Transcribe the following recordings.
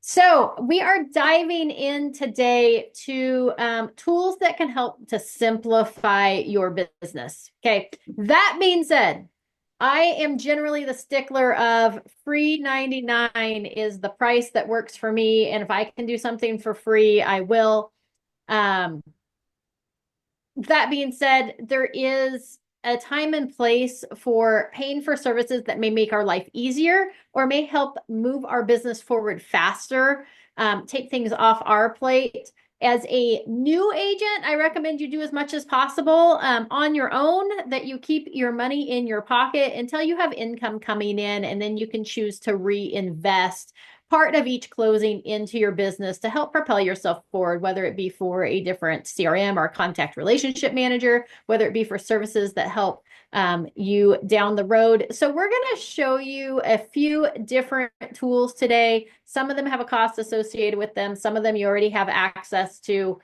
So we are diving in today to tools that can help to simplify your business. Okay. That being said, I am generally the stickler of free 99 is the price that works for me. And if I can do something for free, I will. Um, that being said, there is a time and place for paying for services that may make our life easier or may help move our business forward faster, take things off our plate. As a new agent, I recommend you do as much as possible on your own, that you keep your money in your pocket until you have income coming in, and then you can choose to reinvest part of each closing into your business to help propel yourself forward, whether it be for a different CRM or contact relationship manager, whether it be for services that help you down the road. So we're going to show you a few different tools today. Some of them have a cost associated with them. Some of them you already have access to,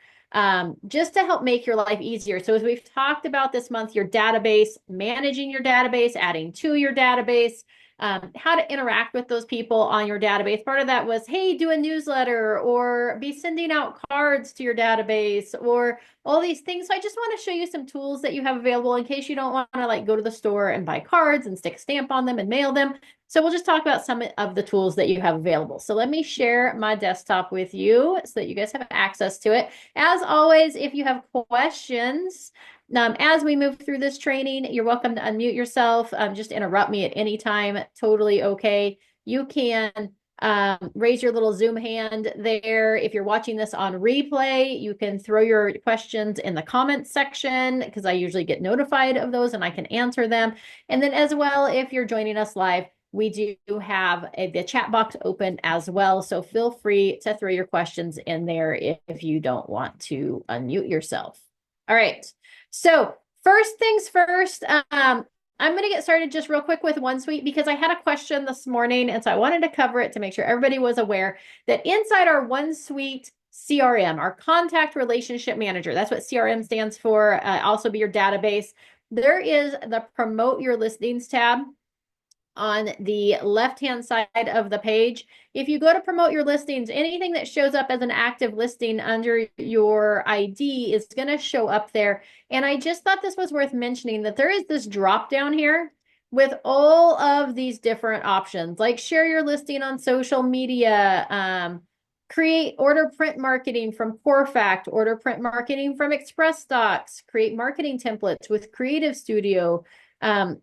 just to help make your life easier. So as we've talked about this month, your database, managing your database, adding to your database, how to interact with those people on your database. Part of that was, hey, do a newsletter or be sending out cards to your database or all these things. So I just want to show you some tools that you have available in case you don't want to like go to the store and buy cards and stick a stamp on them and mail them. So we'll just talk about some of the tools that you have available. So let me share my desktop with you so that you guys have access to it. As always, if you have questions, as we move through this training, you're welcome to unmute yourself. Just interrupt me at any time. Totally okay. You can raise your little Zoom hand there. If you're watching this on replay, you can throw your questions in the comments section because I usually get notified of those and I can answer them. And then as well, if you're joining us live, we do have the chat box open as well. So feel free to throw your questions in there if you don't want to unmute yourself. All right. So first things first, I'm going to get started just real quick with OneSuite because I had a question this morning. And so I wanted to cover it to make sure everybody was aware that inside our OneSuite CRM, our contact relationship manager, that's what CRM stands for, also be your database. There is the promote your listings tab on the left-hand side of the page. If you go to promote your listings, anything that shows up as an active listing under your ID is going to show up there. And I just thought this was worth mentioning that there is this drop down here with all of these different options, like share your listing on social media, create order print marketing from CoreFact, order print marketing from Express Docs, create marketing templates with Creative Studio,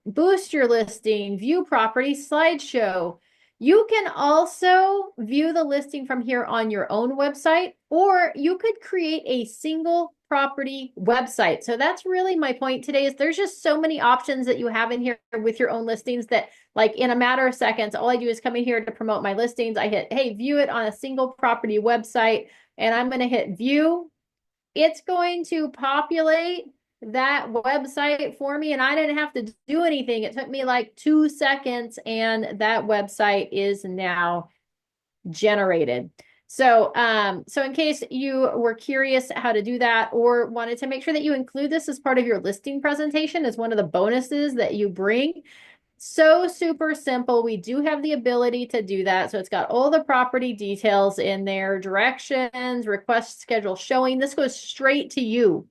boost your listing, view property, slideshow. You can also view the listing from here on your own website, or you could create a single property website. So that's really my point today is there's just so many options that you have in here with your own listings that like in a matter of seconds, all I do is come in here to promote my listings. I hit, hey, view it on a single property website, and I'm going to hit view. It's going to populate that website for me, and I didn't have to do anything. It took me like 2 seconds, and that website is now generated. So, so in case you were curious how to do that or wanted to make sure that you include this as part of your listing presentation as one of the bonuses that you bring, so super simple. We do have the ability to do that. So it's got all the property details in there, directions, request schedule showing. This goes straight to you.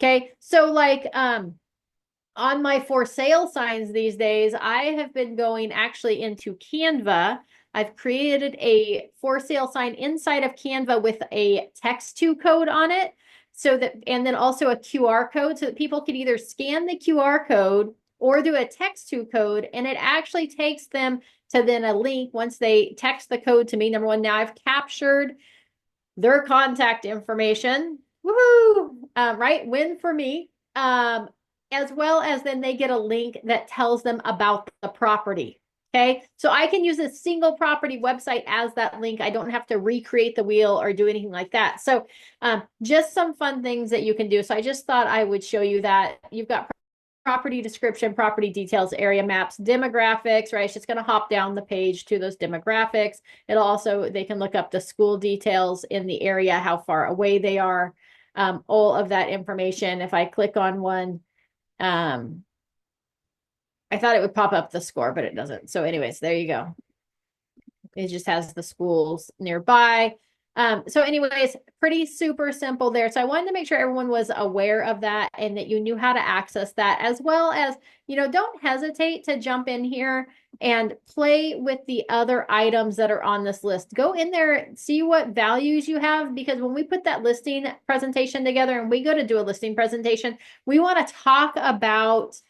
Okay. So like on my for sale signs these days, I have been going actually into Canva. I've created a for sale sign inside of Canva with a text to code on it. So that, and then also a QR code so that people can either scan the QR code or do a text to code. And it actually takes them to then a link once they text the code to me. Number one, now I've captured their contact information. Woohoo! Right? Win for me. As well as then they get a link that tells them about the property. Okay. So I can use a single property website as that link. I don't have to recreate the wheel or do anything like that. So just some fun things that you can do. So I just thought I would show you that. You've got property description, property details, area maps, demographics, right? It's just going to hop down the page to those demographics. It'll also, they can look up the school details in the area, how far away they are, all of that information. If I click on one, I thought it would pop up the score, but it doesn't. So anyways, there you go. It just has the schools nearby. So anyways, pretty super simple there. So I wanted to make sure everyone was aware of that and that you knew how to access that, as well as, don't hesitate to jump in here and play with the other items that are on this list. Go in there, see what values you have, because when we put that listing presentation together and we go to do a listing presentation, we want to talk about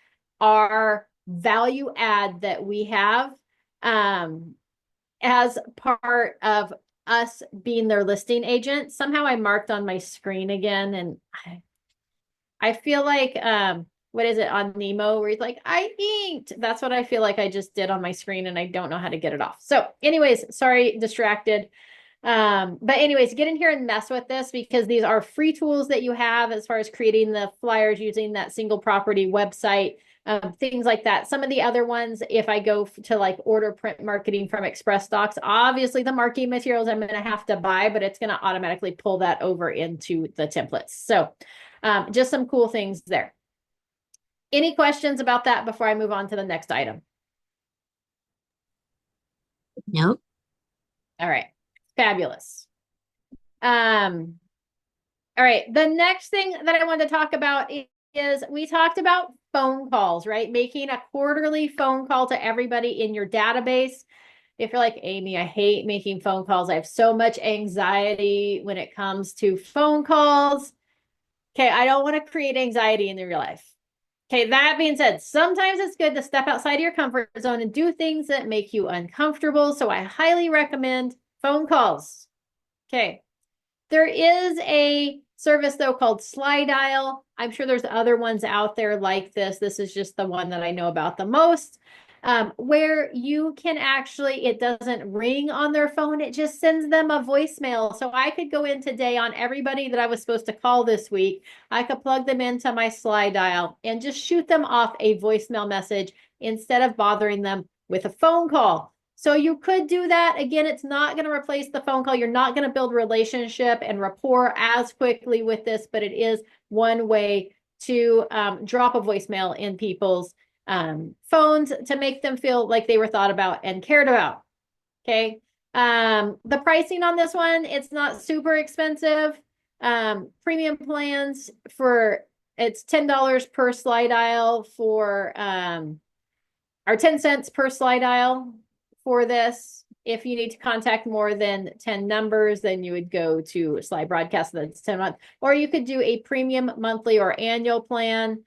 our value add that we have as part of us being their listing agent. Somehow I marked on my screen again, and I feel like what is it on Nemo where he's like, I inked. That's what I feel like I just did on my screen, and I don't know how to get it off. So anyways, sorry, distracted. But anyways, get in here and mess with this, because these are free tools that you have as far as creating the flyers using that single property website. Things like that. Some of the other ones, if I go to like order print marketing from Express Docs, obviously the marketing materials I'm going to have to buy, but it's going to automatically pull that over into the templates. So just some cool things there. Any questions about that before I move on to the next item? Nope. All right. Fabulous. All right. The next thing that I want to talk about is we talked about phone calls, right? Making a quarterly phone call to everybody in your database. If you're like, Amy, I hate making phone calls. I have so much anxiety when it comes to phone calls. Okay, I don't want to create anxiety in your life. Okay, that being said, sometimes it's good to step outside of your comfort zone and do things that make you uncomfortable. So I highly recommend phone calls. Okay, there is a service though called Dial. I'm sure there's other ones out there like this. This is just the one that I know about the most, where you can actually, it doesn't ring on their phone. It just sends them a voicemail. So I could go in today on everybody that I was supposed to call this week. I could plug them into my Dial and just shoot them off a voicemail message instead of bothering them with a phone call. So you could do that. Again, it's not going to replace the phone call. You're not going to build relationship and rapport as quickly with this, but it is one way to drop a voicemail in people's phones to make them feel like they were thought about and cared about. Okay. The pricing on this one, it's not super expensive. Premium plans it's $10 per Dial for, or 10 cents per Dial for this. If you need to contact more than 10 numbers, then you would go to Slide Broadcast, that's 10 months, or you could do a premium monthly or annual plan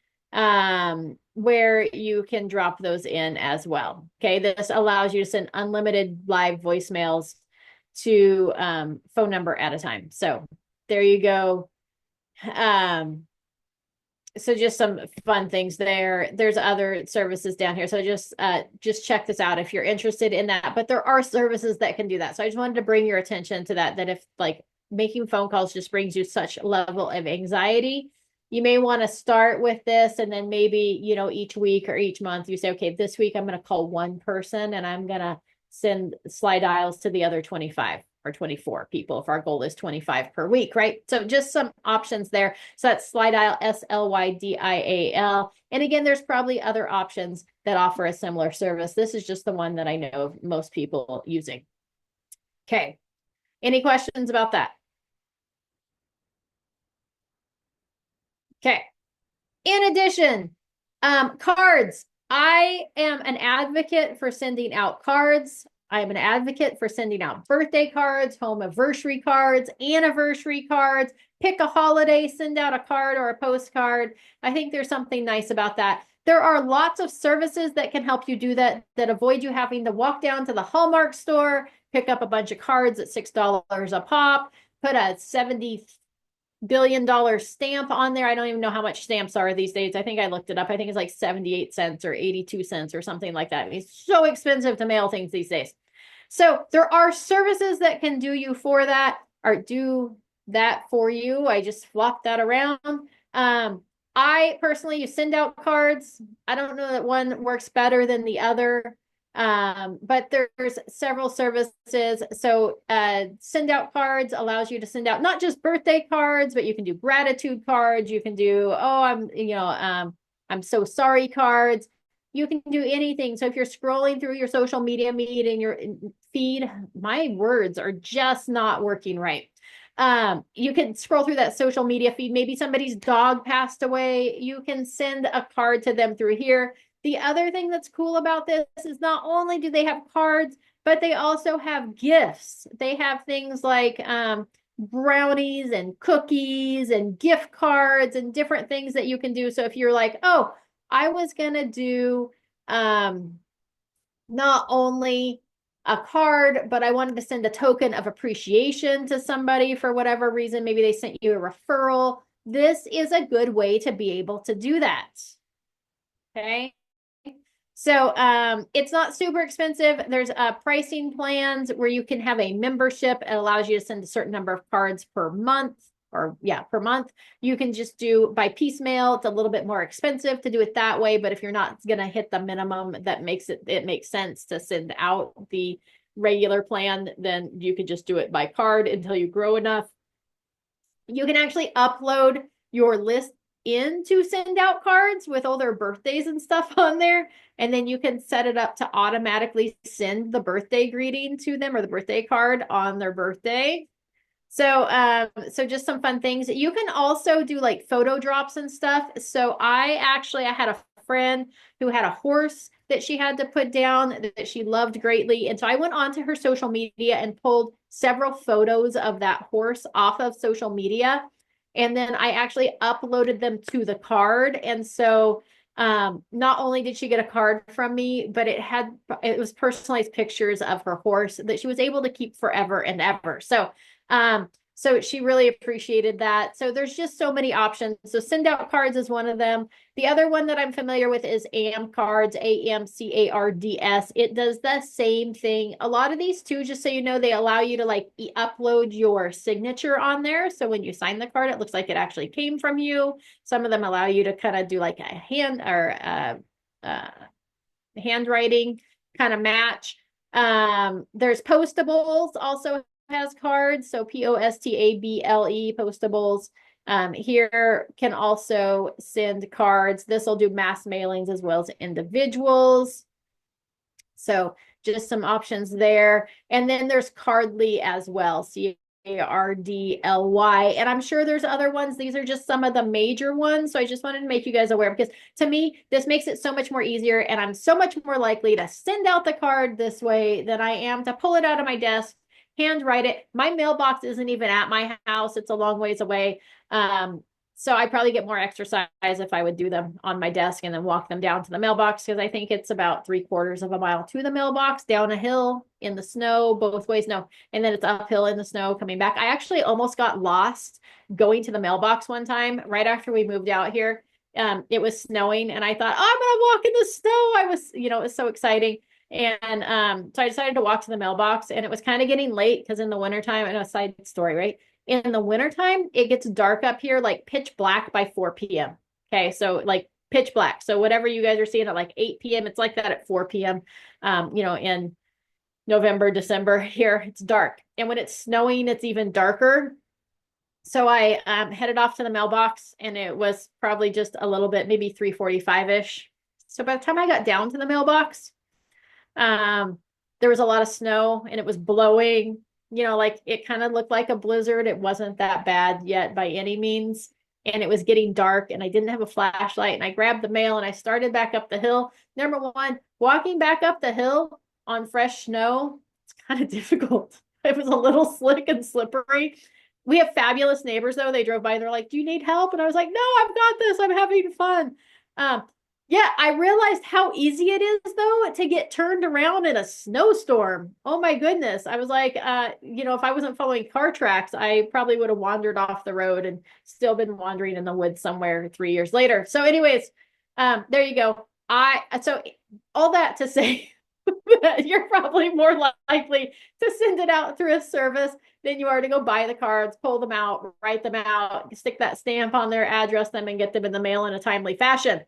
where you can drop those in as well. Okay, this allows you to send unlimited live voicemails to phone number at a time. So there you go. So just some fun things there. There's other services down here. So just check this out if you're interested in that. But there are services that can do that. So I just wanted to bring your attention to that if like making phone calls just brings you such a level of anxiety, you may want to start with this, and then maybe, each week or each month you say, okay, this week I'm going to call one person and I'm going to send Dials to the other 25 or 24 people if our goal is 25 per week, right? So just some options there. So that's Dial, SLYDIAL. And again, there's probably other options that offer a similar service. This is just the one that I know of most people using. Okay. Any questions about that? Okay. In addition, cards. I am an advocate for sending out cards. I am an advocate for sending out birthday cards, home anniversary cards, anniversary cards. Pick a holiday, send out a card or a postcard. I think there's something nice about that. There are lots of services that can help you do that avoid you having to walk down to the Hallmark store, pick up a bunch of cards at $6 a pop, put a $70 billion stamp on there. I don't even know how much stamps are these days. I think I looked it up. I think it's like 78 cents or 82 cents or something like that. It's so expensive to mail things these days. So there are services that can do you for that, or do that for you. I just flopped that around. I personally, you send out cards. I don't know that one works better than the other. But there's several services. So send out cards allows you to send out not just birthday cards, but you can do gratitude cards. You can do, I'm so sorry cards. You can do anything. So if you're scrolling through your social media feed and your feed, my words are just not working right. You can scroll through that social media feed. Maybe somebody's dog passed away. You can send a card to them through here. The other thing that's cool about this is not only do they have cards, but they also have gifts. They have things like brownies and cookies and gift cards and different things that you can do. So if you're like, oh, I was going to do not only a card, but I wanted to send a token of appreciation to somebody for whatever reason. Maybe they sent you a referral. This is a good way to be able to do that. Okay. So it's not super expensive. There's pricing plans where you can have a membership. It allows you to send a certain number of cards per month, or yeah, per month. You can just do by piecemeal. It's a little bit more expensive to do it that way, but if you're not going to hit the minimum that makes it makes sense to send out the regular plan, then you can just do it by card until you grow enough. You can actually upload your list into send out cards with all their birthdays and stuff on there. And then you can set it up to automatically send the birthday greeting to them or the birthday card on their birthday. So, so just some fun things. You can also do like photo drops and stuff. So I had a friend who had a horse that she had to put down that she loved greatly. And so I went onto her social media and pulled several photos of that horse off of social media. And then I actually uploaded them to the card. And so not only did she get a card from me, but it was personalized pictures of her horse that she was able to keep forever and ever. So she really appreciated that. So there's just so many options. So send out cards is one of them. The other one that I'm familiar with is AM cards, AMCARDS. It does the same thing. A lot of these too, just so you know, they allow you to like upload your signature on there. So when you sign the card, it looks like it actually came from you. Some of them allow you to kind of do like a hand or handwriting kind of match. There's Postables also has cards, so POSTABLE Postables. Here can also send cards. This will do mass mailings as well as individuals. So just some options there. And then there's Cardly as well, CARDLY. And I'm sure there's other ones. These are just some of the major ones. So I just wanted to make you guys aware, because to me, this makes it so much more easier. And I'm so much more likely to send out the card this way than I am to pull it out of my desk, handwrite it. My mailbox isn't even at my house. It's a long ways away. So I probably get more exercise if I would do them on my desk and then walk them down to the mailbox, because I think it's about 3/4 of a mile to the mailbox, down a hill in the snow, both ways. No. And then it's uphill in the snow coming back. I actually almost got lost going to the mailbox one time right after we moved out here. It was snowing and I thought, oh, I'm going to walk in the snow. It was so exciting. And so I decided to walk to the mailbox, and it was kind of getting late because in the wintertime, I know, side story, right? In the wintertime, it gets dark up here, like pitch black by 4 p.m. Okay, so like pitch black. So whatever you guys are seeing at like 8 p.m., it's like that at 4 p.m. In November, December here, it's dark. And when it's snowing, it's even darker. So I headed off to the mailbox, and it was probably just a little bit, maybe 3:45-ish. So by the time I got down to the mailbox, there was a lot of snow and it was blowing, like it kind of looked like a blizzard. It wasn't that bad yet by any means. And it was getting dark and I didn't have a flashlight, and I grabbed the mail and I started back up the hill. Number one, walking back up the hill on fresh snow, it's kind of difficult. It was a little slick and slippery. We have fabulous neighbors though. They drove by and they're like, do you need help? And I was like, no, I've got this. I'm having fun. Yeah, I realized how easy it is, though, to get turned around in a snowstorm. Oh, my goodness. I was like, if I wasn't following car tracks, I probably would have wandered off the road and still been wandering in the woods somewhere 3 years later. So anyways, there you go. So all that to say that you're probably more likely to send it out through a service than you are to go buy the cards, pull them out, write them out, stick that stamp on there, address them, and get them in the mail in a timely fashion.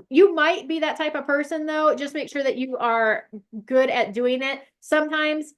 You might be that type of person though. Just make sure that you are good at doing it. Sometimes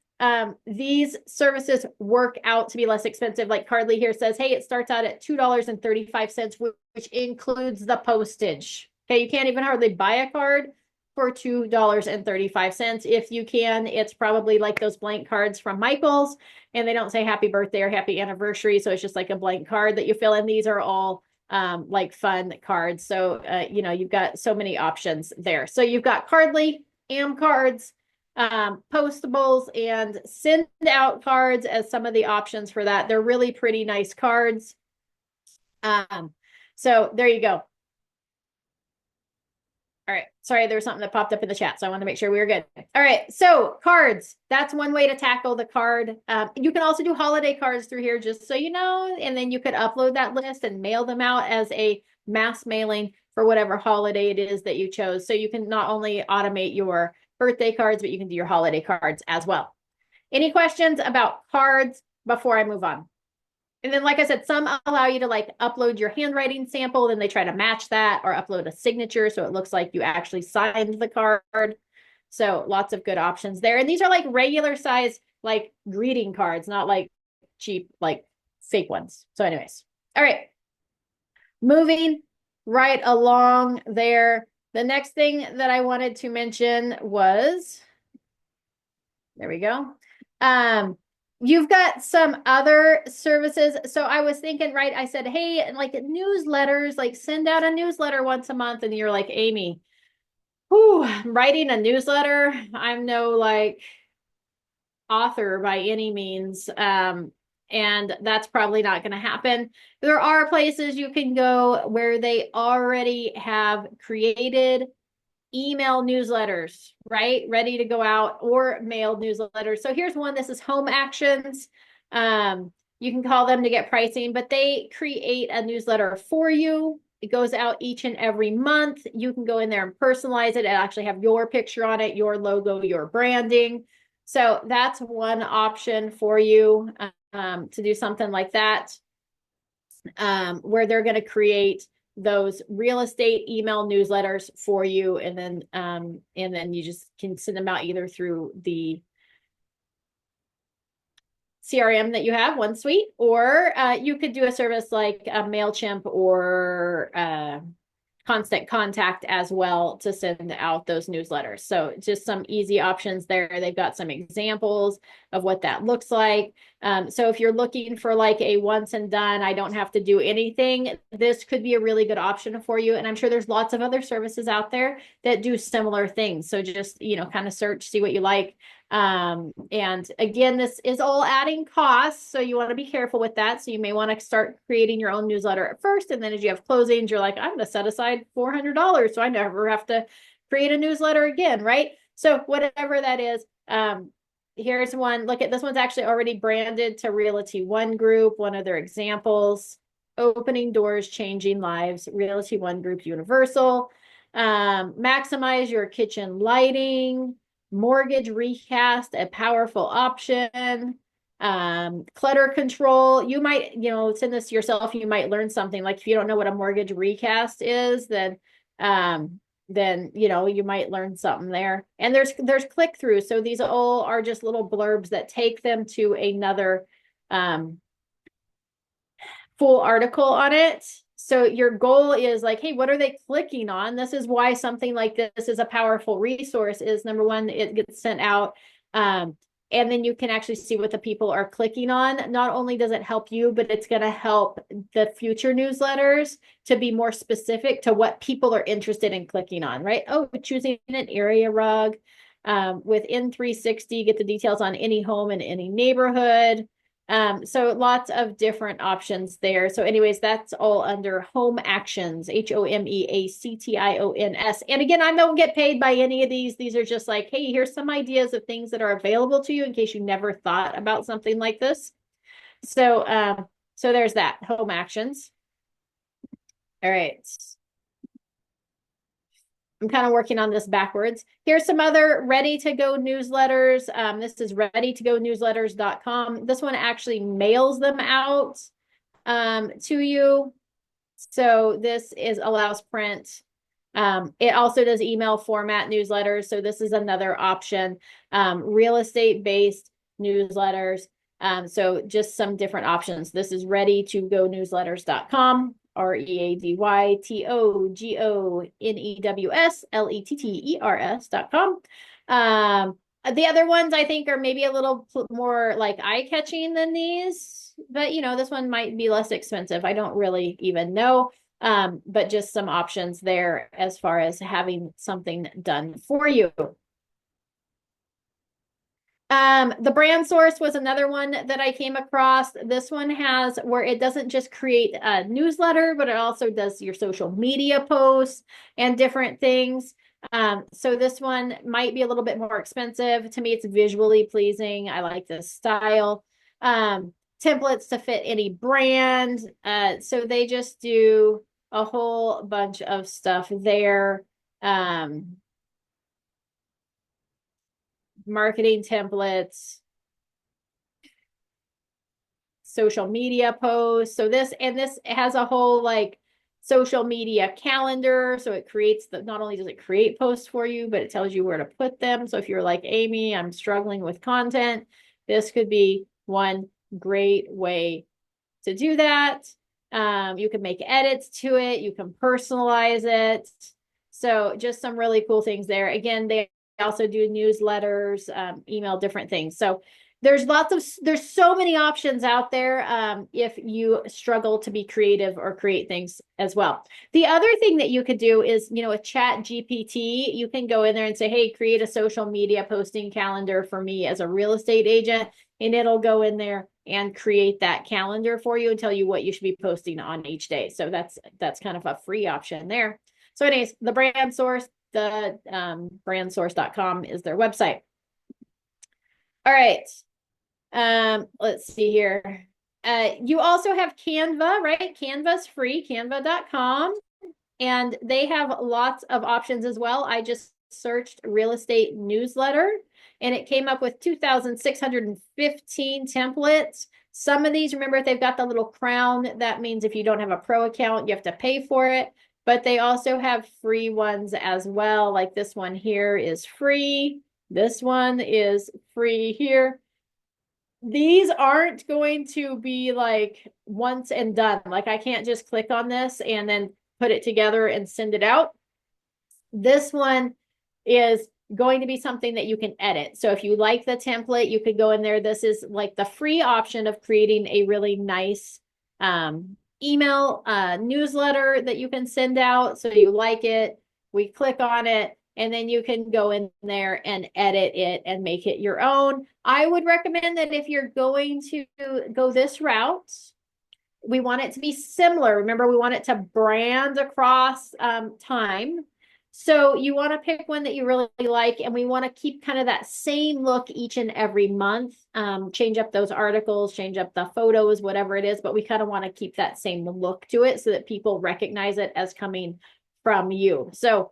these services work out to be less expensive. Like Cardly here says, hey, it starts out at $2.35, which includes the postage. Okay, you can't even hardly buy a card for $2.35. If you can, it's probably like those blank cards from Michael's, and they don't say happy birthday or happy anniversary. So it's just like a blank card that you fill in. These are all like fun cards. So, you know, you've got so many options there. So you've got Cardly, Am cards, postables, and send out cards as some of the options for that. They're really pretty nice cards. So there you go. All right. Sorry, there was something that popped up in the chat, so I want to make sure we were good. All right. So cards, that's one way to tackle the card. You can also do holiday cards through here, just so you know, and then you could upload that list and mail them out as a mass mailing for whatever holiday it is that you chose. So you can not only automate your birthday cards, but you can do your holiday cards as well. Any questions about cards before I move on? And then, like I said, some allow you to like upload your handwriting sample, then they try to match that, or upload a signature so it looks like you actually signed the card. So lots of good options there. And these are like regular size, like greeting cards, not like cheap, like fake ones. So anyways, all right. Moving right along there. The next thing that I wanted to mention was, there we go. You've got some other services. So I was thinking, right, I said, hey, like newsletters, like send out a newsletter once a month. And you're like, Amy, whew, writing a newsletter, I'm no like author by any means. And that's probably not going to happen. There are places you can go where they already have created email newsletters, right? Ready to go out, or mailed newsletters. So here's one. This is Home Actions. You can call them to get pricing, but they create a newsletter for you. It goes out each and every month. You can go in there and personalize it and actually have your picture on it, your logo, your branding. So that's one option for you to do something like that, where they're going to create those real estate email newsletters for you, and then you just can send them out either through the CRM that you have, OneSuite, or you could do a service like MailChimp or Constant Contact as well to send out those newsletters. So just some easy options there. They've got some examples of what that looks like. So if you're looking for like a once and done, I don't have to do anything, this could be a really good option for you. And I'm sure there's lots of other services out there that do similar things. So just, you know, kind of search, see what you like. And again, this is all adding costs, so you want to be careful with that. So you may want to start creating your own newsletter at first, and then as you have closings, you're like, I'm going to set aside $400 so I never have to create a newsletter again, right? So whatever that is, here's one. Look at this one's actually already branded to Realty One Group. One of their examples: opening doors, changing lives. Realty One Group Universal. Maximize your kitchen lighting. Mortgage recast, a powerful option. Clutter control. You might, you know, send this to yourself. You might learn something. Like if you don't know what a mortgage recast is, then you know, you might learn something there. And there's click through. So these all are just little blurbs that take them to another full article on it. So your goal is like, hey, what are they clicking on? This is why something like this is a powerful resource. Is number one, it gets sent out. And then you can actually see what the people are clicking on. Not only does it help you, but it's going to help the future newsletters to be more specific to what people are interested in clicking on, right? Oh, choosing an area rug with N360, get the details on any home in any neighborhood. So lots of different options there. So anyways, that's all under Home Actions, HOMEACTIONS. And again, I don't get paid by any of these. These are just like, hey, here's some ideas of things that are available to you in case you never thought about something like this. So, so there's that, Home Actions. All right. I'm kind of working on this backwards. Here's some other ready-to-go newsletters. This is readytogonewsletters.com. This one actually mails them out to you. So this allows print. It also does email format newsletters. So this is another option. Real estate-based newsletters. So just some different options. This is readytogonewsletters.com. ReadyTogonsletters.com. The other ones I think are maybe a little more like eye-catching than these, but you know, this one might be less expensive. I don't really even know. But just some options there as far as having something done for you. The brand source was another one that I came across. This one has where it doesn't just create a newsletter, but it also does your social media posts and different things. So this one might be a little bit more expensive. To me, it's visually pleasing. I like this style. Templates to fit any brand. So they just do a whole bunch of stuff there. Marketing templates, social media posts. So this has a whole like social media calendar. So it creates not only does it create posts for you, but it tells you where to put them. So if you're like Amy, I'm struggling with content, this could be one great way to do that. You can make edits to it. You can personalize it. So just some really cool things there. Again, they also do newsletters, email, different things. So there's so many options out there if you struggle to be creative or create things as well. The other thing that you could do is, you know, with Chat GPT, you can go in there and say, hey, create a social media posting calendar for me as a real estate agent, and it'll go in there and create that calendar for you and tell you what you should be posting on each day. So that's kind of a free option there. So anyways, the brand source, the brandsource.com is their website. All right. Let's see here. You also have Canva, right? Canva's free, canva.com. And they have lots of options as well. I just searched real estate newsletter and it came up with 2,615 templates. Some of these, remember, if they've got the little crown, that means if you don't have a pro account, you have to pay for it. But they also have free ones as well. Like this one here is free. This one is free here. These aren't going to be like once and done. Like I can't just click on this and then put it together and send it out. This one is going to be something that you can edit. So if you like the template, you could go in there. This is like the free option of creating a really nice email newsletter that you can send out. So you like it, we click on it, and then you can go in there and edit it and make it your own. I would recommend that if you're going to go this route, we want it to be similar. Remember, we want it to brand across time. So you want to pick one that you really like, and we want to keep kind of that same look each and every month. Change up those articles, change up the photos, whatever it is, but we kind of want to keep that same look to it so that people recognize it as coming from you. So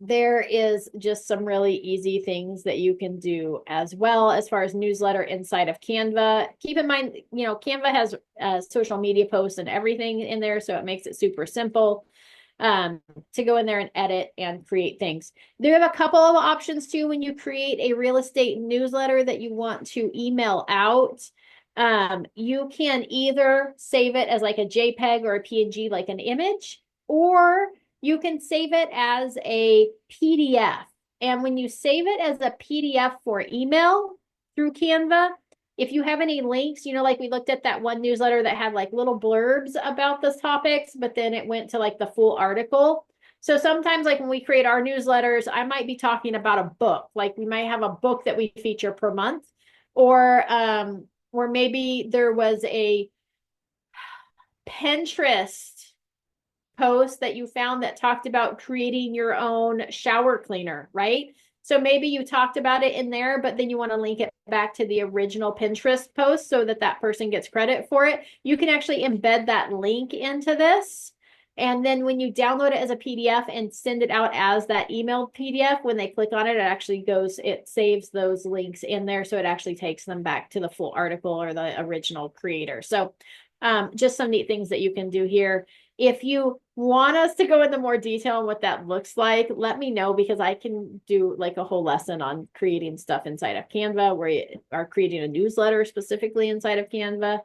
there is just some really easy things that you can do as well as far as newsletter inside of Canva. Keep in mind, you know, Canva has social media posts and everything in there, so it makes it super simple to go in there and edit and create things. They have a couple of options too when you create a real estate newsletter that you want to email out. You can either save it as like a JPEG or a PNG, like an image, or you can save it as a PDF. And when you save it as a PDF for email through Canva, if you have any links, you know, like we looked at that one newsletter that had like little blurbs about those topics, but then it went to like the full article. So sometimes like when we create our newsletters, I might be talking about a book, like we might have a book that we feature per month, or maybe there was a Pinterest post that you found that talked about creating your own shower cleaner, right? So maybe you talked about it in there, but then you want to link it back to the original Pinterest post so that that person gets credit for it. You can actually embed that link into this. And then when you download it as a PDF and send it out as that emailed PDF, when they click on it, it saves those links in there. So it actually takes them back to the full article or the original creator. So just some neat things that you can do here. If you want us to go into more detail on what that looks like, let me know, because I can do like a whole lesson on creating stuff inside of Canva, where you are creating a newsletter specifically inside of Canva.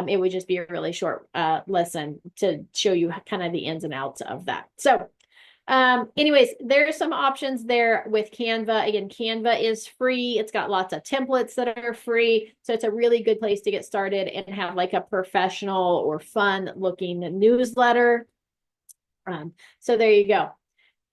It would just be a really short lesson to show you kind of the ins and outs of that. So anyways, there's some options there with Canva. Again, Canva is free. It's got lots of templates that are free. So it's a really good place to get started and have like a professional or fun looking newsletter. So there you go.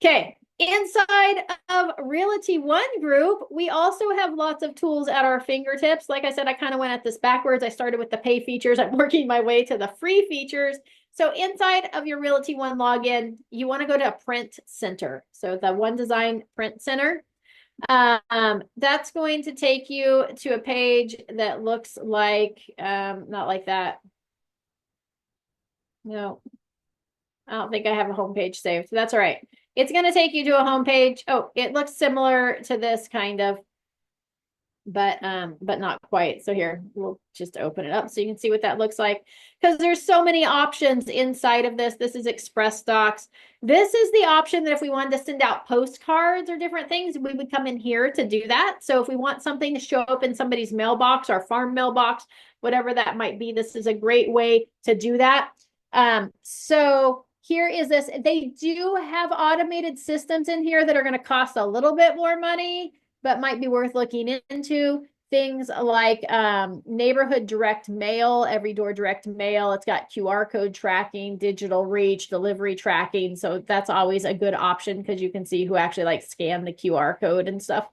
Okay. Inside of Realty One Group, we also have lots of tools at our fingertips. Like I said, I kind of went at this backwards. I started with the pay features. I'm working my way to the free features. So inside of your Realty One login, you want to go to a print center. So the One Design Print Center. That's going to take you to a page that looks like, not like that. No, I don't think I have a home page saved. So that's all right. It's going to take you to a home page. Oh, it looks similar to this kind of, but not quite. So here, we'll just open it up so you can see what that looks like, because there's so many options inside of this. This is Express Docs. This is the option that if we wanted to send out postcards or different things, we would come in here to do that. So if we want something to show up in somebody's mailbox, our farm mailbox, whatever that might be, this is a great way to do that. So here is this. They do have automated systems in here that are going to cost a little bit more money, but might be worth looking into. Things like neighborhood direct mail, every door direct mail. It's got QR code tracking, digital reach, delivery tracking. So that's always a good option, because you can see who actually like scanned the QR code and stuff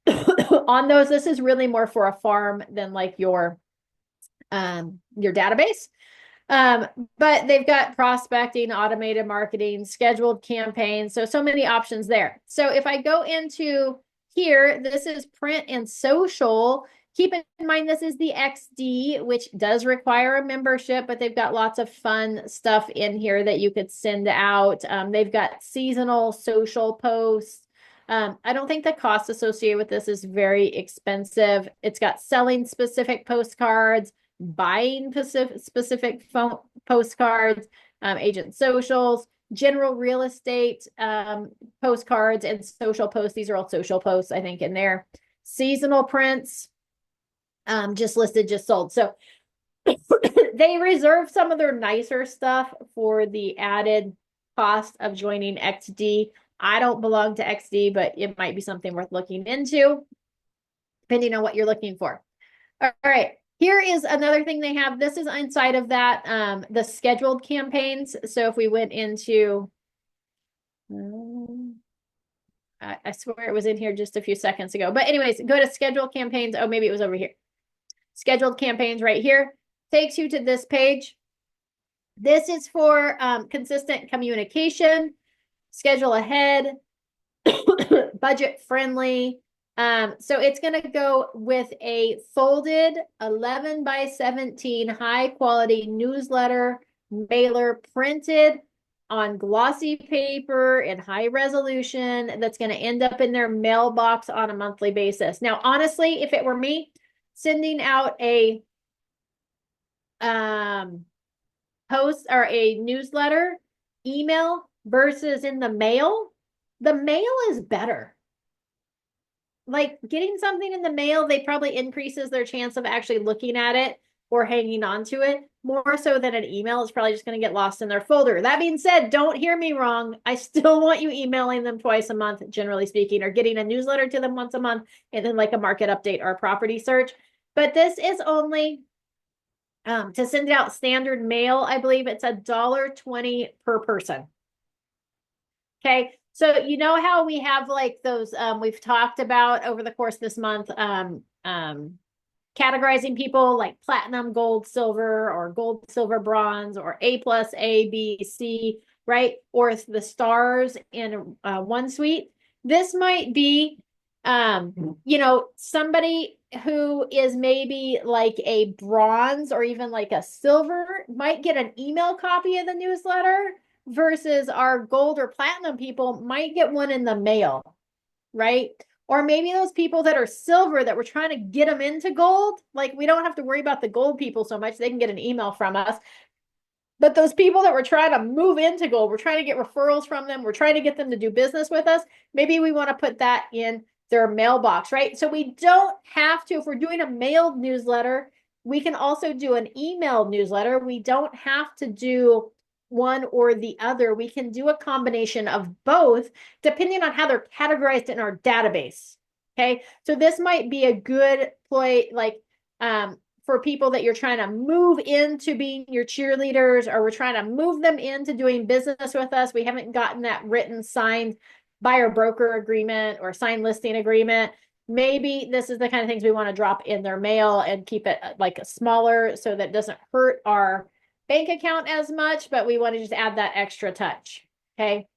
on those. This is really more for a farm than like your database. But they've got prospecting, automated marketing, scheduled campaigns. So many options there. So if I go into here, this is print and social. Keep in mind, this is the XD, which does require a membership, but they've got lots of fun stuff in here that you could send out. They've got seasonal social posts. I don't think the cost associated with this is very expensive. It's got selling specific postcards, buying specific phone postcards, agent socials, general real estate postcards, and social posts. These are all social posts, I think, in there. Seasonal prints, just listed, just sold. So they reserve some of their nicer stuff for the added cost of joining XD. I don't belong to XD, but it might be something worth looking into, depending on what you're looking for. All right. Here is another thing they have. This is inside of that, the scheduled campaigns. So if we went into, I swear it was in here just a few seconds ago. But anyways, go to scheduled campaigns. Oh, maybe it was over here. Scheduled campaigns right here. Takes you to this page. This is for consistent communication, schedule ahead, budget friendly. So it's going to go with a folded 11 by 17 high quality newsletter mailer printed on glossy paper in high resolution that's going to end up in their mailbox on a monthly basis. Now, honestly, if it were me sending out a post or a newsletter email versus in the mail is better. Like getting something in the mail, they probably increases their chance of actually looking at it or hanging on to it more so than an email. It's probably just going to get lost in their folder. That being said, don't hear me wrong. I still want you emailing them twice a month, generally speaking, or getting a newsletter to them once a month, and then like a market update or a property search. But this is only to send it out standard mail. I believe it's $1.20 per person. Okay. So you know how we have like those, we've talked about over the course of this month, categorizing people like platinum, gold, silver, or gold, silver, bronze, or A plus, A, B, C, right? Or the stars in one suite. This might be, you know, somebody who is maybe like a bronze or even like a silver might get an email copy of the newsletter, versus our gold or platinum people might get one in the mail, right? Or maybe those people that are silver that we're trying to get them into gold, like we don't have to worry about the gold people so much. They can get an email from us. But those people that we're trying to move into gold, we're trying to get referrals from them, we're trying to get them to do business with us, maybe we want to put that in their mailbox, right? So we don't have to, if we're doing a mailed newsletter, we can also do an email newsletter. We don't have to do one or the other. We can do a combination of both depending on how they're categorized in our database. Okay. So this might be a good play, like, for people that you're trying to move into being your cheerleaders, or we're trying to move them into doing business with us. We haven't gotten that written, signed buyer broker agreement or signed listing agreement. Maybe this is the kind of things we want to drop in their mail and keep it like smaller so that it doesn't hurt our bank account as much, but we want to just add that extra touch. Okay.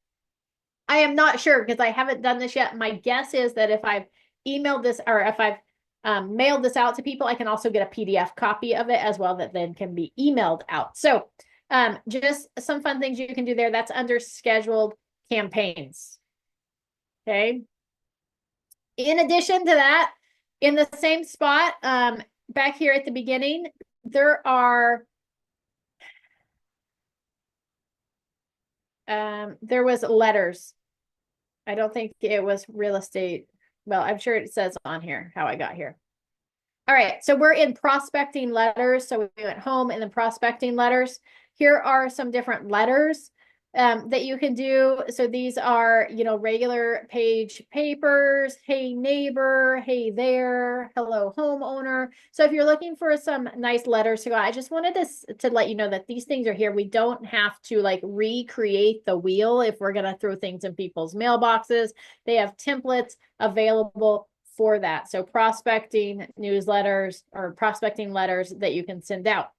I am not sure because I haven't done this yet. My guess is that if I've emailed this, or if I've mailed this out to people, I can also get a PDF copy of it as well that then can be emailed out. So just some fun things you can do there. That's under scheduled campaigns. Okay. In addition to that, in the same spot, back here at the beginning, there are, there was letters. I don't think it was real estate. Well, I'm sure it says on here how I got here. All right, so we're in prospecting letters. So we went home and then prospecting letters. Here are some different letters that you can do. So these are, you know, regular page papers. Hey neighbor, hey there, hello homeowner. So if you're looking for some nice letters to go, I just wanted to let you know that these things are here. We don't have to like recreate the wheel if we're going to throw things in people's mailboxes. They have templates available for that. So prospecting newsletters or prospecting letters that you can send out.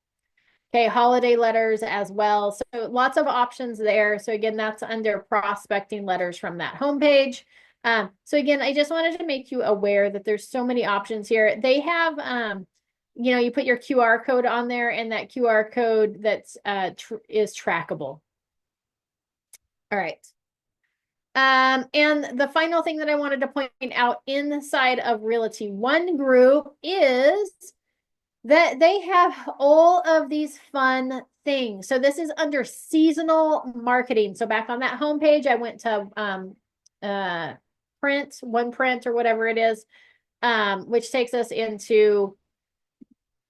Okay, holiday letters as well. So lots of options there. So again, that's under prospecting letters from that homepage. So again, I just wanted to make you aware that there's so many options here. They have, you know, you put your QR code on there, and that QR code that's is trackable. All right. And the final thing that I wanted to point out inside of Realty One Group is that they have all of these fun things. So this is under seasonal marketing. So back on that homepage, I went to one print or whatever it is, which takes us into,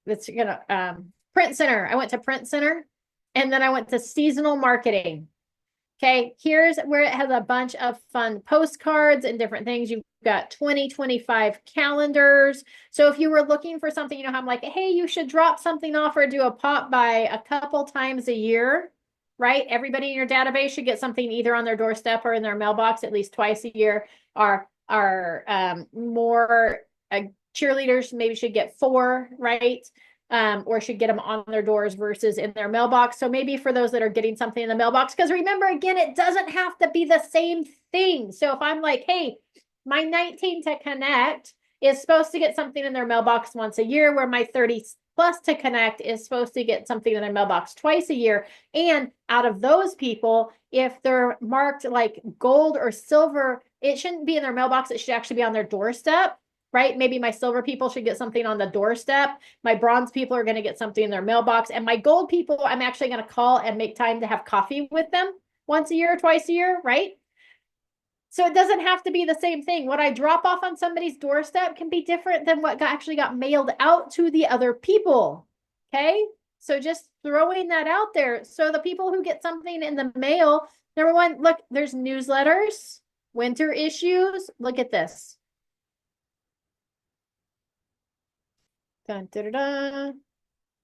it's gonna print center. I went to print center, and then I went to seasonal marketing. Okay, here's where it has a bunch of fun postcards and different things. You've got 2025 calendars. So if you were looking for something, you know, how I'm like, hey, you should drop something off or do a pop by a couple times a year, right? Everybody in your database should get something either on their doorstep or in their mailbox at least twice a year. Our more cheerleaders maybe should get 4, right? Or should get them on their doors versus in their mailbox. So maybe for those that are getting something in the mailbox, because remember, again, it doesn't have to be the same thing. So if I'm like, hey, my 19 to connect is supposed to get something in their mailbox once a year, where my 30 plus to connect is supposed to get something in their mailbox twice a year. And out of those people, if they're marked like gold or silver, it shouldn't be in their mailbox. It should actually be on their doorstep. Right? Maybe my silver people should get something on the doorstep. My bronze people are going to get something in their mailbox. And my gold people, I'm actually going to call and make time to have coffee with them once a year, twice a year, right? So it doesn't have to be the same thing. What I drop off on somebody's doorstep can be different than what actually got mailed out to the other people. Okay? So just throwing that out there. So the people who get something in the mail, number one, look, there's newsletters, winter issues. Look at this. Dun, dun, dun, dun.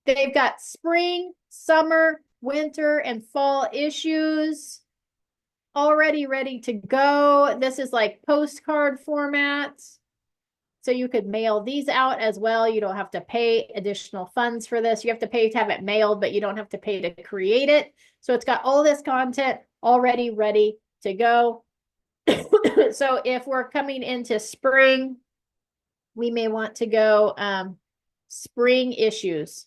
They've got spring, summer, winter, and fall issues already ready to go. This is like postcard formats. So you could mail these out as well. You don't have to pay additional funds for this. You have to pay to have it mailed, but you don't have to pay to create it. So it's got all this content already ready to go. So if we're coming into spring, we may want to go spring issues.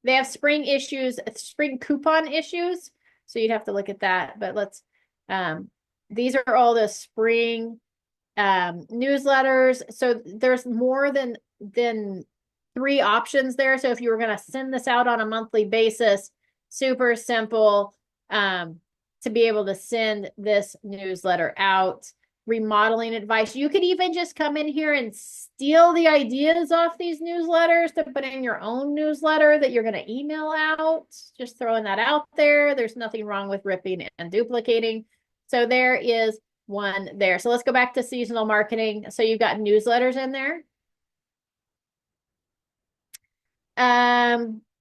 They have spring issues, spring coupon issues. So you'd have to look at that, but let's, these are all the spring newsletters. So there's more than 3 options there. So if you were going to send this out on a monthly basis, Super simple to be able to send this newsletter out. Remodeling advice. You could even just come in here and steal the ideas off these newsletters to put in your own newsletter that you're going to email out. Just throwing that out there. There's nothing wrong with ripping and duplicating. So there is one there. So let's go back to seasonal marketing. So you've got newsletters in there.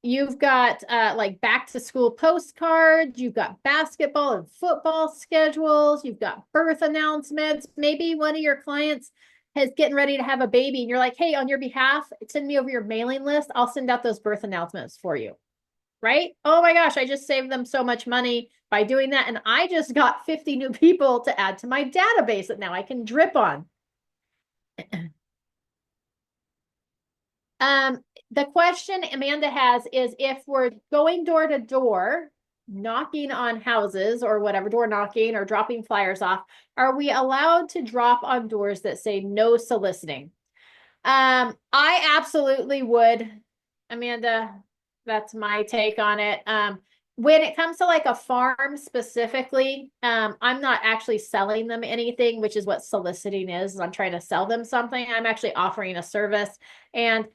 You've got like back to school postcards, you've got basketball and football schedules, you've got birth announcements. Maybe one of your clients is getting ready to have a baby and you're like, hey, on your behalf, send me over your mailing list. I'll send out those birth announcements for you. Right? Oh my gosh, I just saved them so much money by doing that. And I just got 50 new people to add to my database that now I can drip on. The question Amanda has is if we're going door to door, knocking on houses or whatever, door knocking or dropping flyers off, are we allowed to drop on doors that say no soliciting? I absolutely would, Amanda. That's my take on it. When it comes to like a farm specifically, I'm not actually selling them anything, which is what soliciting is. I'm trying to sell them something. I'm actually offering a service. And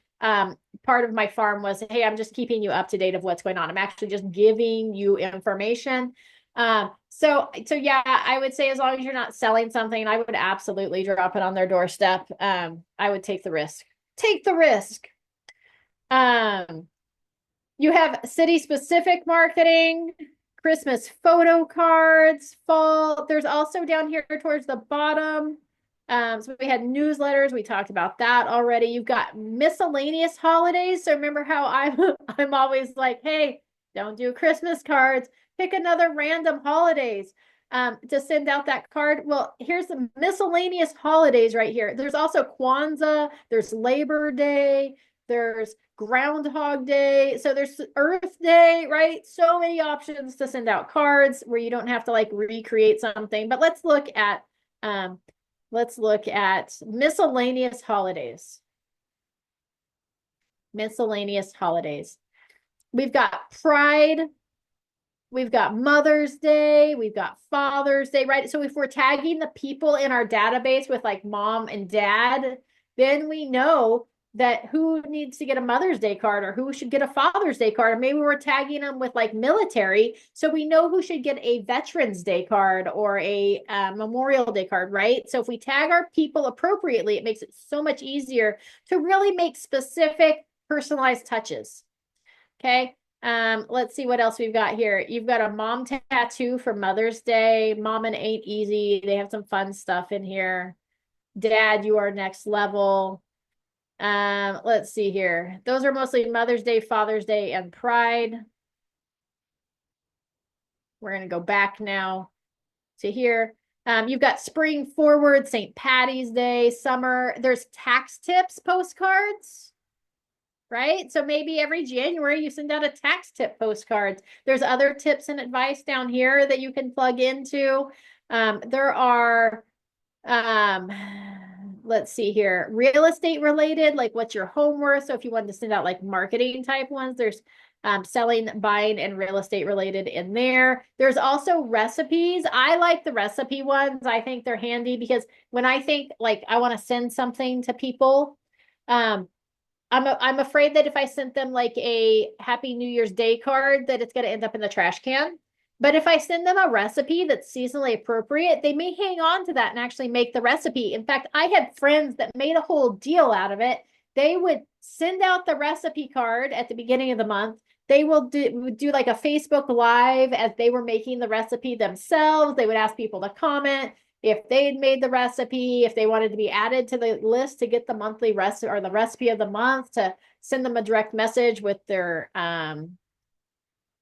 part of my farm was, hey, I'm just keeping you up to date of what's going on. I'm actually just giving you information. So yeah, I would say as long as you're not selling something, I would absolutely drop it on their doorstep. I would take the risk. Take the risk. You have city-specific marketing, Christmas photo cards, fall. There's also down here towards the bottom. So we had newsletters. We talked about that already. You've got miscellaneous holidays. So remember how I'm always like, hey, don't do Christmas cards. Pick another random holidays to send out that card. Well, here's the miscellaneous holidays right here. There's also Kwanzaa. There's Labor Day. There's Groundhog Day. So there's Earth Day, right? So many options to send out cards where you don't have to like recreate something. But let's look at miscellaneous holidays. Miscellaneous holidays. We've got Pride. We've got Mother's Day. We've got Father's Day, right? So if we're tagging the people in our database with like mom and dad, then we know that who needs to get a Mother's Day card or who should get a Father's Day card. Or maybe we're tagging them with like military. So we know who should get a Veterans Day card or a Memorial Day card, right? So if we tag our people appropriately, it makes it so much easier to really make specific personalized touches. Okay. Let's see what else we've got here. You've got a mom tattoo for Mother's Day. Mom and Ain't Easy. They have some fun stuff in here. Dad, you are next level. Let's see here. Those are mostly Mother's Day, Father's Day, and Pride. We're going to go back now to here. You've got Spring Forward, St. Patty's Day, summer. There's tax tips postcards, right? So maybe every January you send out a tax tip postcard. There's other tips and advice down here that you can plug into. There are let's see here, real estate related, like what's your home worth. So if you wanted to send out like marketing type ones, there's selling, buying, and real estate related in there. There's also recipes. I like the recipe ones. I think they're handy because when I think like I want to send something to people, I'm afraid that if I sent them like a Happy New Year's Day card, that it's going to end up in the trash can. But if I send them a recipe that's seasonally appropriate, they may hang on to that and actually make the recipe. In fact, I had friends that made a whole deal out of it. They would send out the recipe card at the beginning of the month. They would do like a Facebook Live as they were making the recipe themselves. They would ask people to comment if they had made the recipe, if they wanted to be added to the list to get the monthly recipe or the recipe of the month, to send them a direct message with their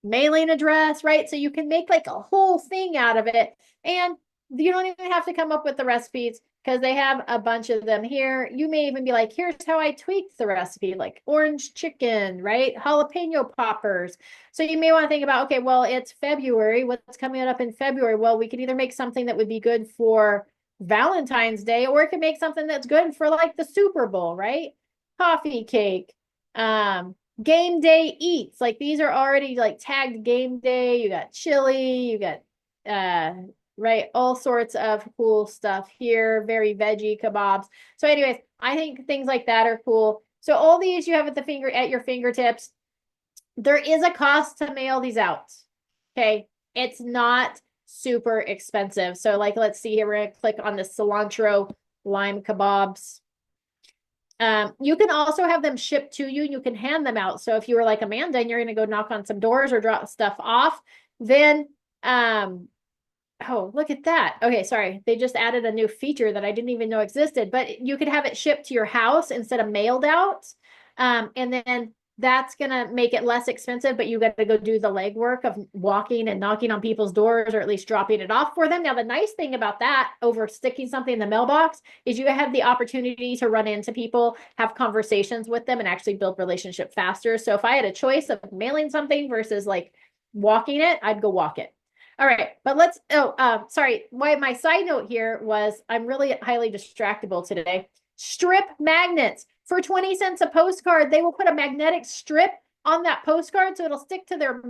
mailing address, right? So you can make like a whole thing out of it. And you don't even have to come up with the recipes because they have a bunch of them here. You may even be like, here's how I tweaked the recipe, like orange chicken, right? Jalapeno poppers. So you may want to think about, okay, well, it's February. What's coming up in February? Well, we could either make something that would be good for Valentine's Day, or it could make something that's good for like the Super Bowl, right? Coffee cake, Game day eats. Like these are already like tagged game day. You got chili, you got right, all sorts of cool stuff here, very veggie kebabs. So anyways, I think things like that are cool. So all these you have at your fingertips. There is a cost to mail these out. Okay. It's not super expensive. So like, let's see here. We're going to click on the cilantro lime kebabs. You can also have them shipped to you. You can hand them out. So if you were like Amanda and you're going to go knock on some doors or drop stuff off, then, oh, look at that. Okay, sorry. They just added a new feature that I didn't even know existed, but you could have it shipped to your house instead of mailed out. And then that's going to make it less expensive, but you got to go do the legwork of walking and knocking on people's doors or at least dropping it off for them. Now, the nice thing about that over sticking something in the mailbox is you have the opportunity to run into people, have conversations with them, and actually build relationship faster. So if I had a choice of mailing something versus like walking it, I'd go walk it. All right, but sorry. Why my side note here was I'm really highly distractible today. Strip magnets for 20 cents a postcard. They will put a magnetic strip on that postcard so it'll stick to their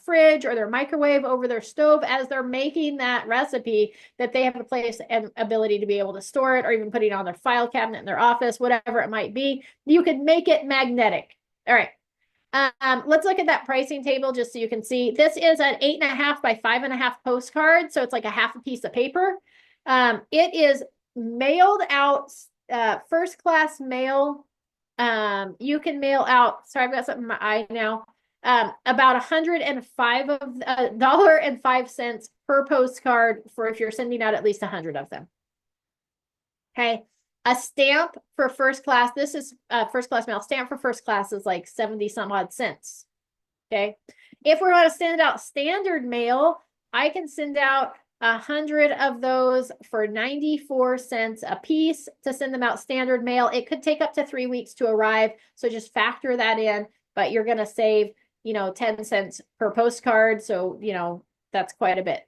fridge or their microwave over their stove as they're making that recipe, that they have a place and ability to be able to store it, or even putting it on their file cabinet in their office, whatever it might be. You could make it magnetic. All right. Let's look at that pricing table just so you can see. This is an 8.5 by 5.5 postcard. So it's like a half a piece of paper. It is mailed out, first class mail. You can mail out, sorry, I've got something in my eye now. About $105 per postcard for if you're sending out at least 100 of them. Okay. A stamp for first class. This is first class mail. Stamp for first class is like 70 some odd cents. Okay. If we're going to send out standard mail, I can send out 100 of those for 94 cents a piece to send them out standard mail. It could take up to 3 weeks to arrive. So just factor that in, but you're going to save, 10 cents per postcard. So, that's quite a bit.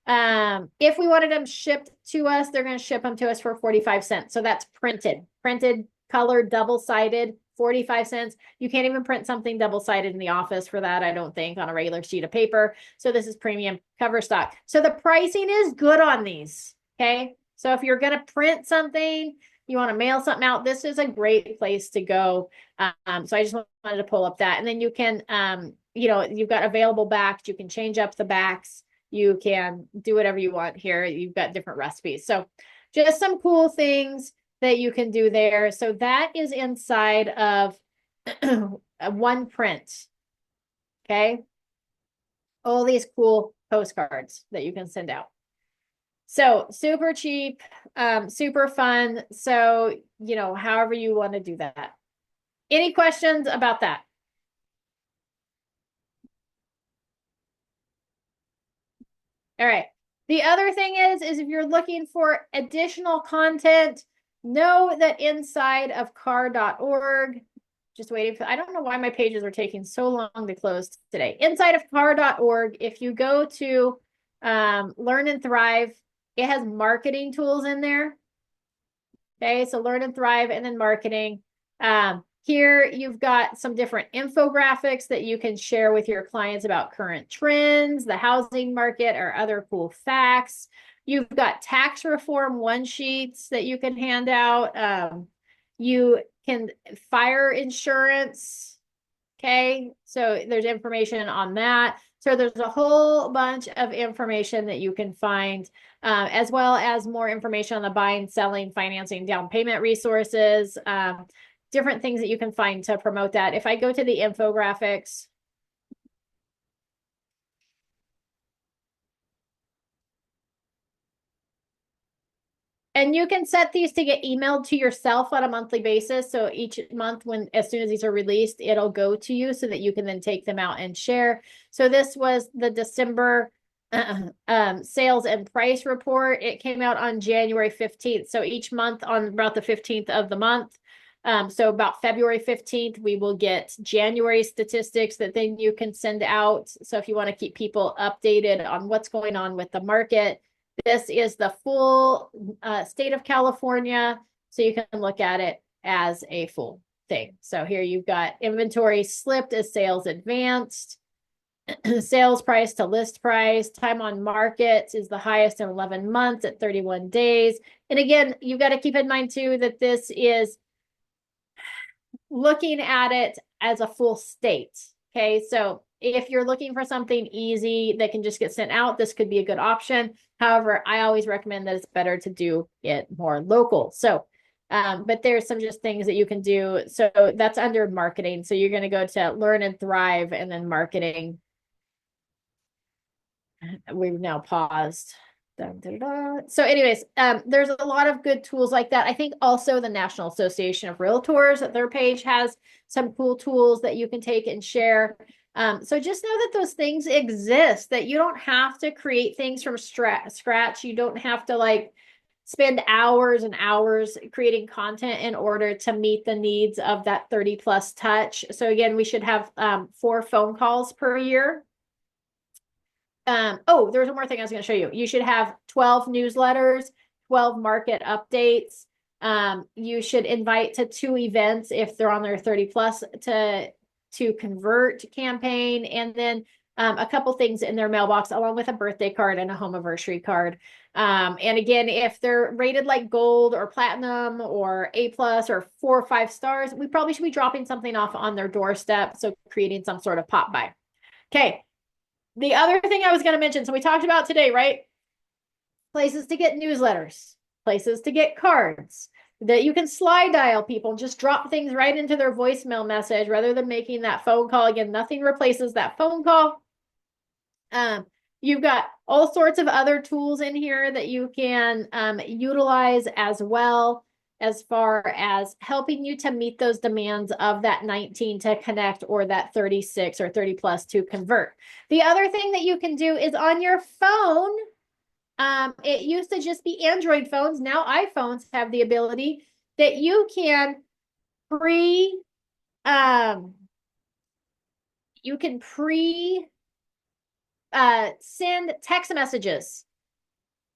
If we wanted them shipped to us, they're going to ship them to us for 45 cents. So that's printed, colored, double-sided, 45 cents. You can't even print something double-sided in the office for that, I don't think, on a regular sheet of paper. So this is premium cover stock. So the pricing is good on these. Okay. So if you're going to print something, you want to mail something out, this is a great place to go. So I just wanted to pull up that. And then you can, you've got available backs. You can change up the backs. You can do whatever you want here. You've got different recipes. So just some cool things that you can do there. So that is inside of one print. Okay. All these cool postcards that you can send out. So super cheap, super fun. So, however you want to do that. Any questions about that? All right. The other thing is if you're looking for additional content, know that inside of car.org, just waiting for, I don't know why my pages are taking so long to close today. Inside of car.org, if you go to Learn and Thrive, it has marketing tools in there. Okay, so Learn and Thrive and then marketing. Here you've got some different infographics that you can share with your clients about current trends, the housing market, or other cool facts. You've got tax reform one sheets that you can hand out. You can fire insurance. Okay, so there's information on that. So there's a whole bunch of information that you can find, as well as more information on the buying, selling, financing, down payment resources, different things that you can find to promote that. If I go to the infographics, and you can set these to get emailed to yourself on a monthly basis. So each month, as soon as these are released, it'll go to you so that you can then take them out and share. So this was the December sales and price report. It came out on January 15th. So each month on about the 15th of the month. So about February 15th, we will get January statistics that then you can send out. So if you want to keep people updated on what's going on with the market, this is the full state of California. So you can look at it as a full thing. So here you've got inventory slipped as sales advanced, sales price to list price, time on market is the highest in 11 months at 31 days. And again, you've got to keep in mind too that this is looking at it as a full state. Okay, so if you're looking for something easy that can just get sent out, this could be a good option. However, I always recommend that it's better to do it more local. So, but there's some just things that you can do. So that's under marketing. So you're going to go to learn and thrive and then marketing. We've now paused. Dun, dun, dun. So anyways, there's a lot of good tools like that. I think also the National Association of Realtors, their page has some cool tools that you can take and share. So just know that those things exist, that you don't have to create things from scratch. You don't have to like spend hours and hours creating content in order to meet the needs of that 30 plus touch. So again, we should have 4 phone calls per year. Oh, there's one more thing I was going to show you. You should have 12 newsletters, 12 market updates. You should invite to 2 events if they're on their 30 plus to convert campaign, and then a couple things in their mailbox along with a birthday card and a home anniversary card. And again, if they're rated like gold or platinum or A plus or 4 or 5 stars, we probably should be dropping something off on their doorstep. So creating some sort of pop by. Okay. The other thing I was going to mention, so we talked about today, right? Places to get newsletters, places to get cards, that you can slide dial people, just drop things right into their voicemail message rather than making that phone call. Again, nothing replaces that phone call. You've got all sorts of other tools in here that you can utilize as well, as far as helping you to meet those demands of that 19 to connect or that 36 or 30 plus to convert. The other thing that you can do is on your phone. It used to just be Android phones. Now iPhones have the ability that you can send text messages.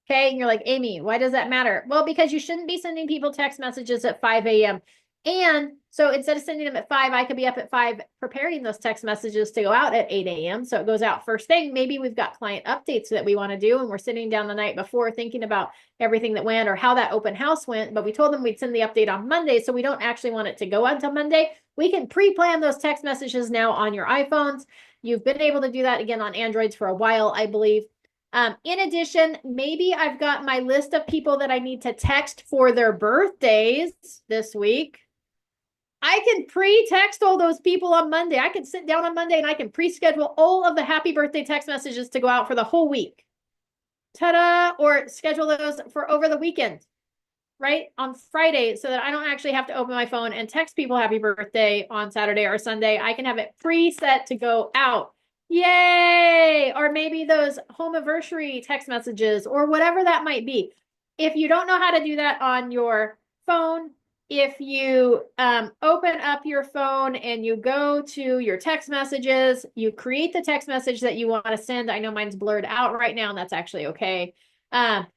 Okay. And you're like, Amy, why does that matter? Well, because you shouldn't be sending people text messages at 5 a.m. And so instead of sending them at 5, I could be up at 5 preparing those text messages to go out at 8 a.m. So it goes out first thing. Maybe we've got client updates that we want to do, and we're sitting down the night before thinking about everything that went or how that open house went. But we told them we'd send the update on Monday, so we don't actually want it to go until Monday. We can pre-plan those text messages now on your iPhones. You've been able to do that again on Androids for a while, I believe. In addition, maybe I've got my list of people that I need to text for their birthdays this week. I can pre-text all those people on Monday. I can sit down on Monday and I can pre-schedule all of the happy birthday text messages to go out for the whole week. Ta-da! Or schedule those for over the weekend, right? On Friday, so that I don't actually have to open my phone and text people happy birthday on Saturday or Sunday. I can have it preset to go out. Yay! Or maybe those home anniversary text messages or whatever that might be. If you don't know how to do that on your phone, if you open up your phone and you go to your text messages, you create the text message that you want to send. I know mine's blurred out right now, and that's actually okay. At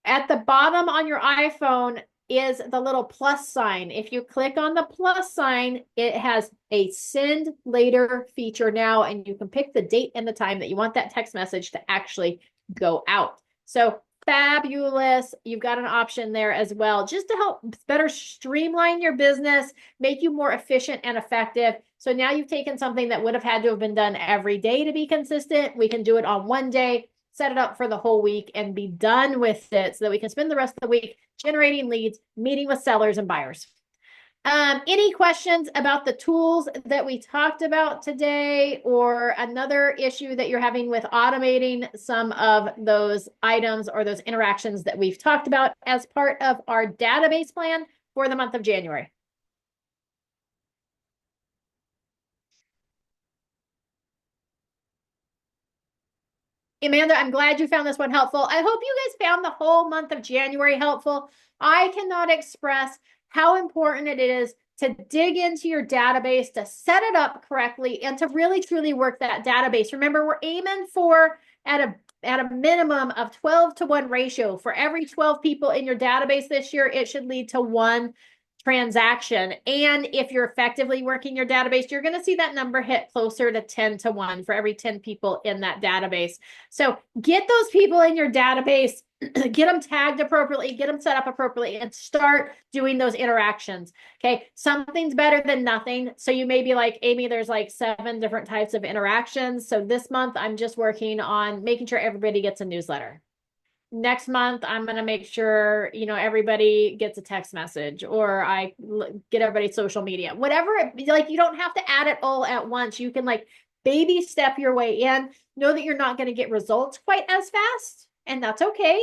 the bottom on your iPhone is the little plus sign. If you click on the plus sign, it has a send later feature now, and you can pick the date and the time that you want that text message to actually go out. So fabulous. You've got an option there as well, just to help better streamline your business, make you more efficient and effective. So now you've taken something that would have had to have been done every day to be consistent. We can do it on one day, set it up for the whole week, and be done with it so that we can spend the rest of the week generating leads, meeting with sellers and buyers. Any questions about the tools that we talked about today, or another issue that you're having with automating some of those items or those interactions that we've talked about as part of our database plan for the month of January? Amanda, I'm glad you found this one helpful. I hope you guys found the whole month of January helpful. I cannot express how important it is to dig into your database, to set it up correctly, and to really truly work that database. Remember, we're aiming for at a minimum of 12 to 1 ratio. For every 12 people in your database this year, it should lead to 1 transaction. And if you're effectively working your database, you're going to see that number hit closer to 10 to 1 for every 10 people in that database. So get those people in your database, get them tagged appropriately, get them set up appropriately, and start doing those interactions. Okay. Something's better than nothing. So you may be like, Amy, there's like 7 different types of interactions. So this month I'm just working on making sure everybody gets a newsletter. Next month, I'm going to make sure, everybody gets a text message, or I get everybody's social media, whatever. Like, you don't have to add it all at once. You can like baby step your way in, know that you're not going to get results quite as fast, and that's okay.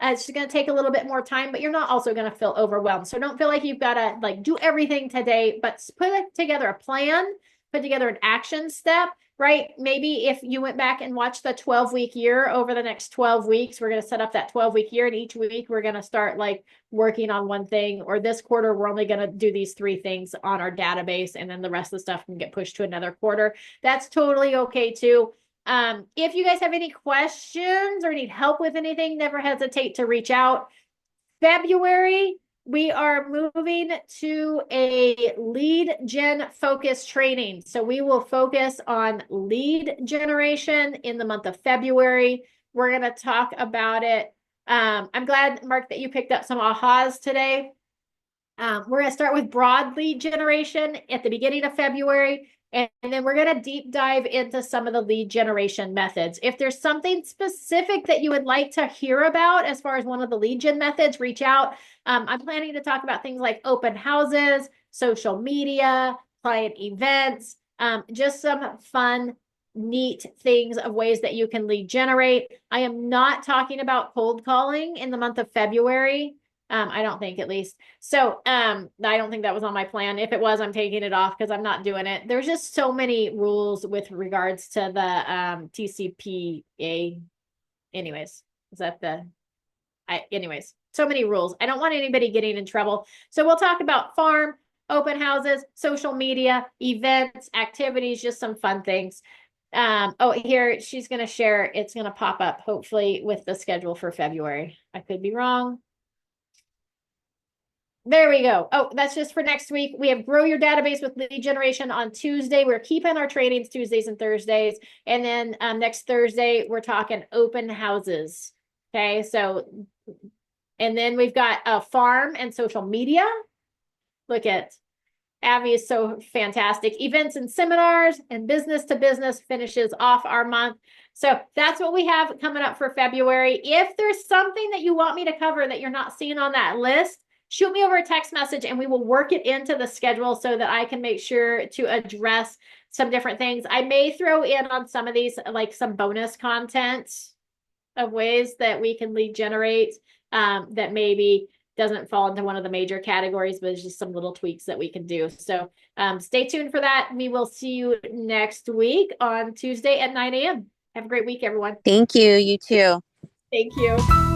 It's going to take a little bit more time, but you're not also going to feel overwhelmed. So don't feel like you've got to like do everything today, but put together a plan, put together an action step, right? Maybe if you went back and watched the 12-week year over the next 12 weeks, we're going to set up that 12-week year, and each week we're going to start like working on one thing, or this quarter, we're only going to do these 3 things on our database, and then the rest of the stuff can get pushed to another quarter. That's totally okay too. If you guys have any questions or need help with anything, never hesitate to reach out. February, we are moving to a lead gen focus training. So we will focus on lead generation in the month of February. We're going to talk about it. I'm glad, Mark, that you picked up some ahas today. We're going to start with broad lead generation at the beginning of February. And then we're going to deep dive into some of the lead generation methods. If there's something specific that you would like to hear about as far as one of the lead gen methods, reach out. I'm planning to talk about things like open houses, social media, client events, just some fun, neat things of ways that you can lead generate. I am not talking about cold calling in the month of February. I don't think, at least. So I don't think that was on my plan. If it was, I'm taking it off because I'm not doing it. There's just so many rules with regards to the TCPA. Anyways, is that anyways, so many rules. I don't want anybody getting in trouble. So we'll talk about farm, open houses, social media, events, activities, just some fun things. Oh, here she's going to share. It's going to pop up hopefully with the schedule for February. I could be wrong. There we go. Oh, that's just for next week. We have Grow Your Database with Lead Generation on Tuesday. We're keeping our trainings Tuesdays and Thursdays. And then next Thursday, we're talking open houses. Okay, so, and then we've got farm and social media. Look at Abby is so fantastic. Events and seminars and business to business finishes off our month. So that's what we have coming up for February. If there's something that you want me to cover that you're not seeing on that list, shoot me over a text message and we will work it into the schedule so that I can make sure to address some different things. I may throw in on some of these, like some bonus content of ways that we can lead generate that maybe doesn't fall into one of the major categories, but it's just some little tweaks that we can do. So stay tuned for that. We will see you next week on Tuesday at 9 a.m. Have a great week, everyone. Thank you. You too. Thank you.